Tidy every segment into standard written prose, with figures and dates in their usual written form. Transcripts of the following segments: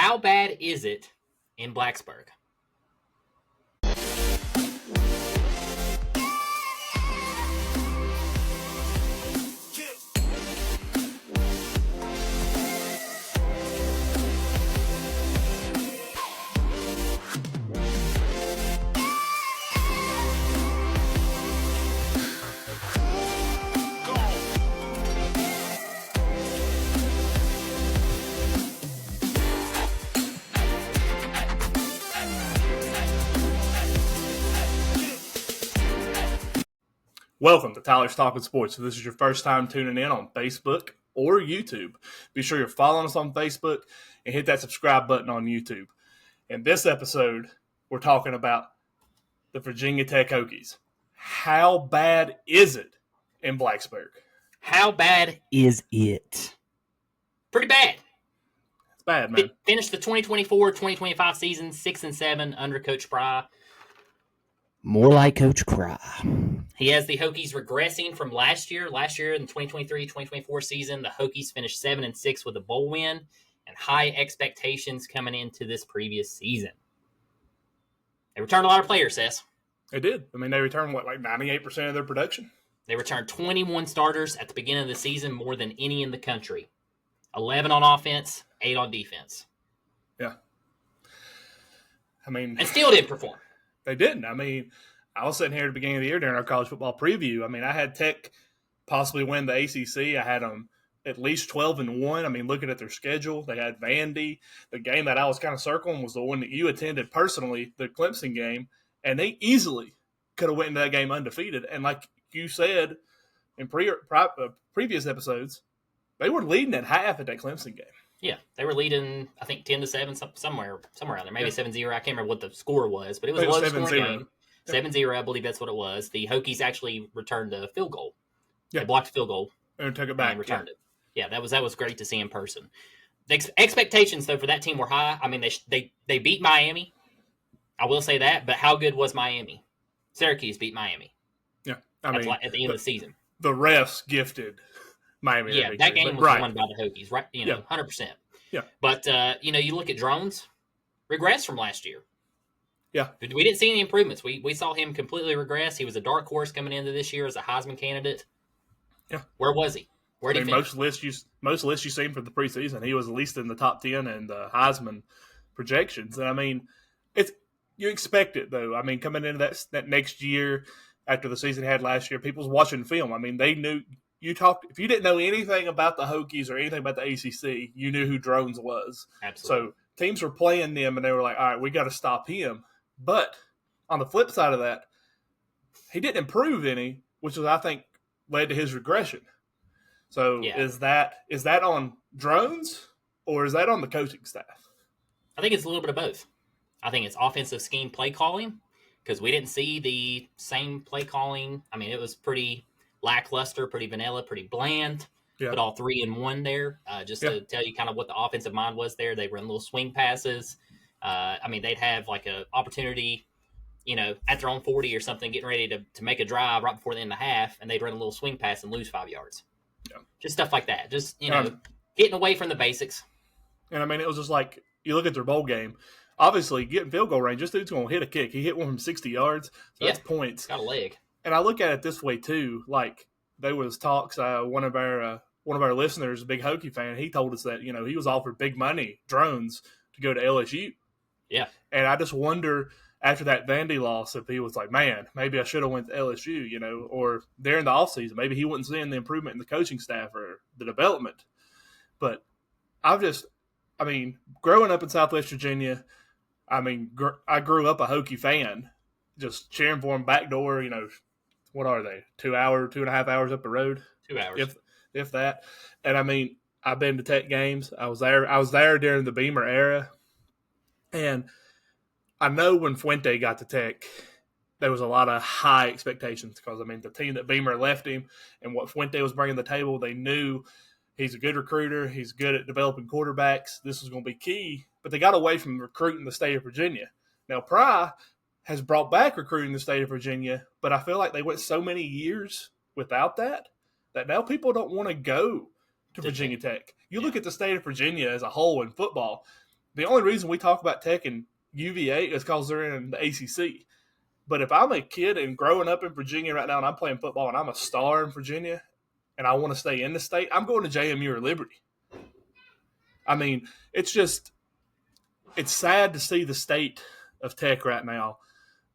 How bad is it in Blacksburg? Welcome to Tyler's Talking Sports. If this is your first time tuning in on Facebook or YouTube, be sure you're following us on Facebook and hit that subscribe button on YouTube. In this episode, we're talking about the Virginia Tech Hokies. How bad is it in Blacksburg? How bad is it? Pretty bad. It's bad, man. Finished the 2024-2025 season 6-7 under Coach Pry. More like Coach Cry. He has the Hokies regressing from last year. Last year in the 2023-2024 season, the Hokies finished 7-6 with a bowl win and high expectations coming into this previous season. They returned a lot of players, Seth. They did. I mean, they returned, 98% of their production? They returned 21 starters at the beginning of the season, more than any in the country. 11 on offense, 8 on defense. Yeah. I mean... And still didn't perform. They didn't. I mean, I was sitting here at the beginning of the year during our college football preview. I mean, I had Tech possibly win the ACC. I had them at least 12-1. I mean, looking at their schedule, they had Vandy. The game that I was kind of circling was the one that you attended personally, the Clemson game, and they easily could have went into that game undefeated. And like you said in previous episodes, they were leading at half at that Clemson game. Yeah, they were leading, I think, 10-7, somewhere around there. Maybe 7-0. I can't remember what the score was, but it was a low-scoring game. 7-0, I believe that's what it was. The Hokies actually returned a field goal. Yeah. They blocked a field goal. And took it back. And returned it. Yeah, that was great to see in person. The expectations, though, for that team were high. I mean, they beat Miami. I will say that, but how good was Miami? Syracuse beat Miami. Yeah, at the end of the season. The refs gifted Miami. Yeah, that game was won by the Hokies, right? 100%. Yeah. But, you look at Drones, regress from last year. Yeah. We didn't see any improvements. We saw him completely regress. He was a dark horse coming into this year as a Heisman candidate. Yeah. Where was he? Where did he finish? Most lists you've seen for the preseason, he was at least in the top 10 in the Heisman projections. And, I mean, you expect it, though. I mean, coming into that next year after the season he had last year, people's watching film. I mean, they knew – if you didn't know anything about the Hokies or anything about the ACC, you knew who Drones was. Absolutely. So teams were playing them, and they were like, all right, we got to stop him. But on the flip side of that, he didn't improve any, which was, I think, led to his regression. So is that on Drones or is that on the coaching staff? I think it's a little bit of both. I think it's offensive scheme play calling because we didn't see the same play calling. I mean, it was pretty lackluster, pretty vanilla, pretty bland. Yeah. But all 3-1 there, to tell you kind of what the offensive mind was there. They run little swing passes. I mean, they'd have like an opportunity, at their own 40 or something, getting ready to make a drive right before the end of the half, and they'd run a little swing pass and lose 5 yards. Yeah. Just stuff like that. Just, getting away from the basics. And, I mean, it was just like you look at their bowl game. Obviously, getting field goal range, this dude's going to hit a kick. He hit one from 60 yards, so that's points. Got a leg. And I look at it this way too. Like there was talks. One of our listeners, a big Hokie fan, he told us that he was offered big money, Drones, to go to LSU. Yeah. And I just wonder after that Vandy loss if he was like, man, maybe I should have went to LSU, or during the offseason, maybe he wasn't seeing the improvement in the coaching staff or the development. But growing up in Southwest Virginia, I grew up a Hokie fan, just cheering for them backdoor, what are they? 2.5 hours up the road? 2 hours. If that. And I've been to Tech games. I was there during the Beamer era. And I know when Fuente got to Tech, there was a lot of high expectations because, the team that Beamer left him and what Fuente was bringing to the table, they knew he's a good recruiter. He's good at developing quarterbacks. This was going to be key. But they got away from recruiting the state of Virginia. Now, Pry has brought back recruiting the state of Virginia, but I feel like they went so many years without that now people don't want to go to Virginia Tech. You look at the state of Virginia as a whole in football, the only reason we talk about Tech and UVA is because they're in the ACC. But if I'm a kid and growing up in Virginia right now and I'm playing football and I'm a star in Virginia and I want to stay in the state, I'm going to JMU or Liberty. I mean, it's sad to see the state of Tech right now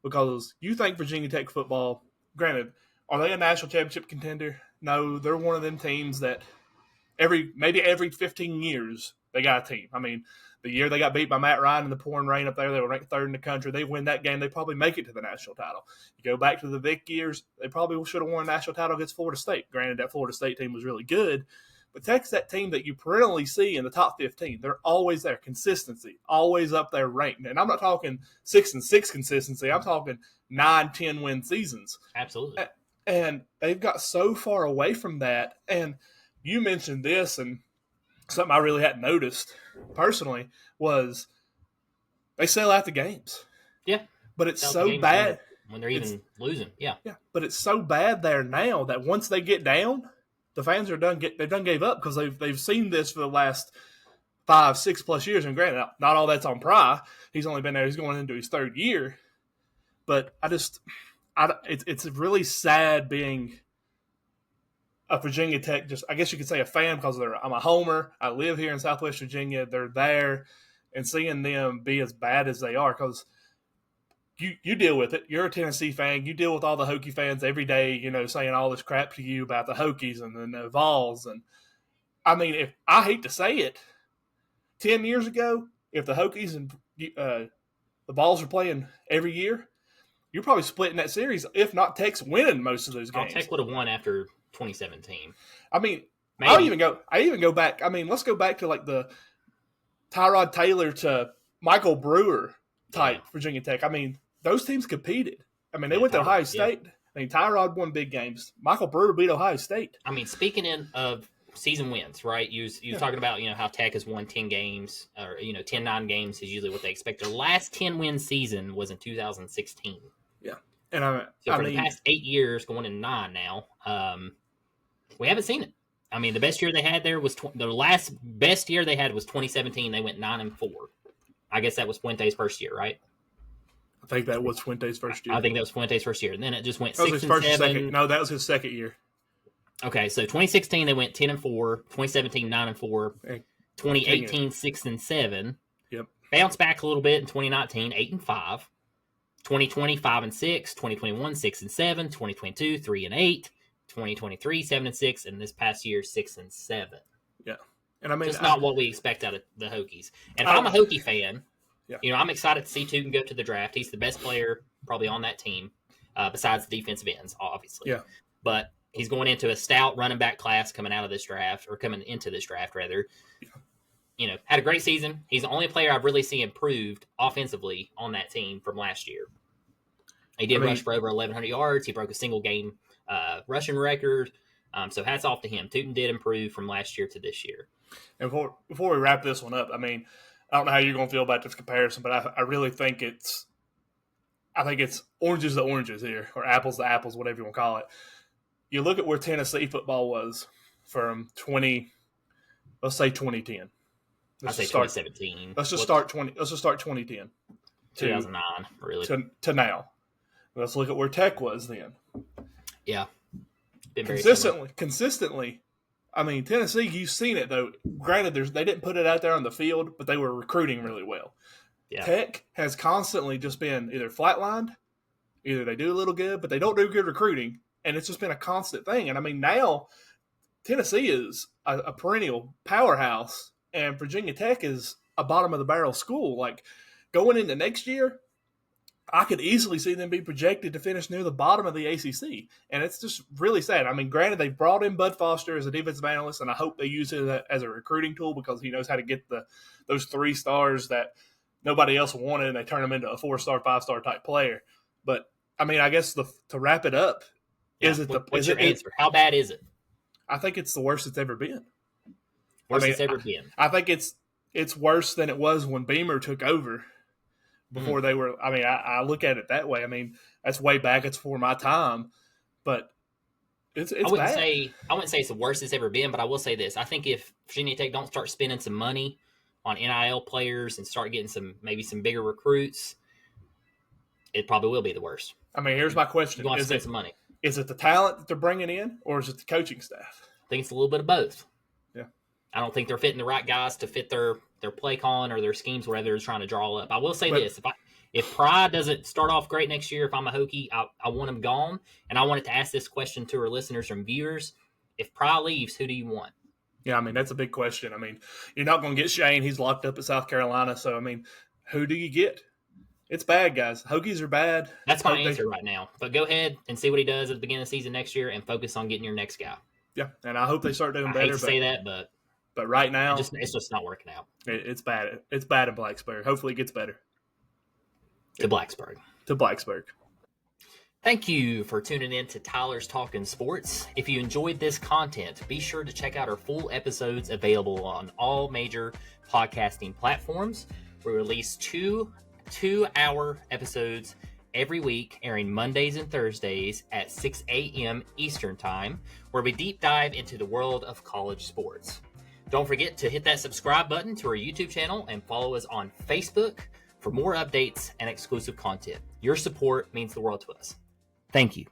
because you think Virginia Tech football, granted, are they a national championship contender? No, they're one of them teams that maybe every 15 years they got a team. I mean, the year they got beat by Matt Ryan in the pouring rain up there, they were ranked third in the country. They win that game, they probably make it to the national title. You go back to the Vic years, they probably should have won a national title against Florida State. Granted, that Florida State team was really good, but Tech's that team that you perennially see in the top 15. They're always there. Consistency, always up there ranked. And I'm not talking 6-6 consistency. I'm talking 9-10 win seasons. Absolutely. And they've got so far away from that. And you mentioned this, and something I really hadn't noticed personally was they sell out the games. Yeah. But it's so bad. When they're even losing. Yeah. Yeah. But it's so bad there now that once they get down, the fans are they've done gave up because they've seen this for the last 5-6 plus years. And granted, not all that's on Pry. He's only been there. He's going into his third year. But it's really sad being a Virginia Tech, I guess you could say a fan because I'm a homer. I live here in Southwest Virginia. They're there, and seeing them be as bad as they are because you deal with it. You're a Tennessee fan. You deal with all the Hokie fans every day, saying all this crap to you about the Hokies and the Vols. And I mean, if I hate to say it, 10 years ago, if the Hokies and the Vols were playing every year, you're probably splitting that series, if not Tech's winning most of those games. Tech would have won after 2017. I mean, I even go back. I mean, let's go back to like the Tyrod Taylor to Michael Brewer type Virginia Tech. I mean, those teams competed. I mean, they went to Ohio State. Yeah. I mean, Tyrod won big games. Michael Brewer beat Ohio State. I mean, speaking of season wins, right? You was talking about, how Tech has won 10 games or, 10-9 games is usually what they expect. Their last 10-win season was in 2016. Yeah. And the past 8 years, going in 9 now, we haven't seen it. I mean, the best year they had there was the last best year they had was 2017. They went 9-4. I guess that was Fuente's first year, right? I think that was Fuente's first year. I think that was Fuente's first year, and then it just went 6-7. No, that was his second year. Okay, so 2016 they went 10-4. 2017 9-4. 2018 6-7. Yep. Bounced back a little bit in 2019 8-5. 2020 5-6. 2021 6-7. 2022 3-8. 2023 7-6, and this past year 6-7. Yeah, and I mean, just not what we expect out of the Hokies. And if I'm a Hokie fan, I'm excited to see Tootin go to the draft. He's the best player probably on that team, besides the defensive ends, obviously. Yeah, but he's going into a stout running back class coming into this draft, rather. Yeah. Had a great season. He's the only player I've really seen improved offensively on that team from last year. He did rush for over 1,100 yards. He broke a single game rushing record. So hats off to him. Tootin did improve from last year to this year. And before we wrap this one up, I mean, I don't know how you're going to feel about this comparison, but I really think it's oranges to oranges here, or apples to apples, whatever you want to call it. You look at where Tennessee football was from 2010. I'd say 2017. Let's just start 2010. 2009, really. To now. Let's look at where Tech was then. Yeah. Consistently. I mean, Tennessee, you've seen it, though. Granted, they didn't put it out there on the field, but they were recruiting really well. Yeah. Tech has constantly just been either flatlined, either they do a little good, but they don't do good recruiting, and it's just been a constant thing. And, I mean, now Tennessee is a perennial powerhouse, and Virginia Tech is a bottom-of-the-barrel school. Like, going into next year, I could easily see them be projected to finish near the bottom of the ACC, and it's just really sad. I mean, granted, they brought in Bud Foster as a defensive analyst, and I hope they use it as a recruiting tool because he knows how to get those 3 stars that nobody else wanted, and they turn them into a 4-star, 5-star type player. But, I mean, I guess to wrap it up, what's your answer? How bad is it? I think it's the worst it's ever been. It's ever been. I think it's worse than it was when Beamer took over. Before they were, I mean, I look at it that way. I mean, that's way back. It's before my time, but it's I wouldn't say it's the worst it's ever been, but I will say this: I think if Virginia Tech don't start spending some money on NIL players and start getting maybe some bigger recruits, it probably will be the worst. I mean, here's my question: You want to spend some money? Is it the talent that they're bringing in, or is it the coaching staff? I think it's a little bit of both. Yeah. I don't think they're fitting the right guys to fit their play calling or their schemes, whatever they're trying to draw up. I will say this: if Pride doesn't start off great next year, if I'm a Hokie, I want him gone, and I wanted to ask this question to our listeners and viewers: if Pride leaves, who do you want? Yeah, I mean, that's a big question. I mean, you're not going to get Shane; he's locked up at South Carolina. So, I mean, who do you get? It's bad, guys. Hokies are bad. That's my answer right now. But go ahead and see what he does at the beginning of the season next year, and focus on getting your next guy. Yeah, and I hope they start doing better. I hate to say that, but right now, it's just not working out. It's bad. It's bad in Blacksburg. Hopefully, it gets better. To Blacksburg. Thank you for tuning in to Tyler's Talking Sports. If you enjoyed this content, be sure to check out our full episodes available on all major podcasting platforms. We release two-hour episodes every week, airing Mondays and Thursdays at 6 a.m. Eastern Time, where we deep dive into the world of college sports. Don't forget to hit that subscribe button to our YouTube channel and follow us on Facebook for more updates and exclusive content. Your support means the world to us. Thank you.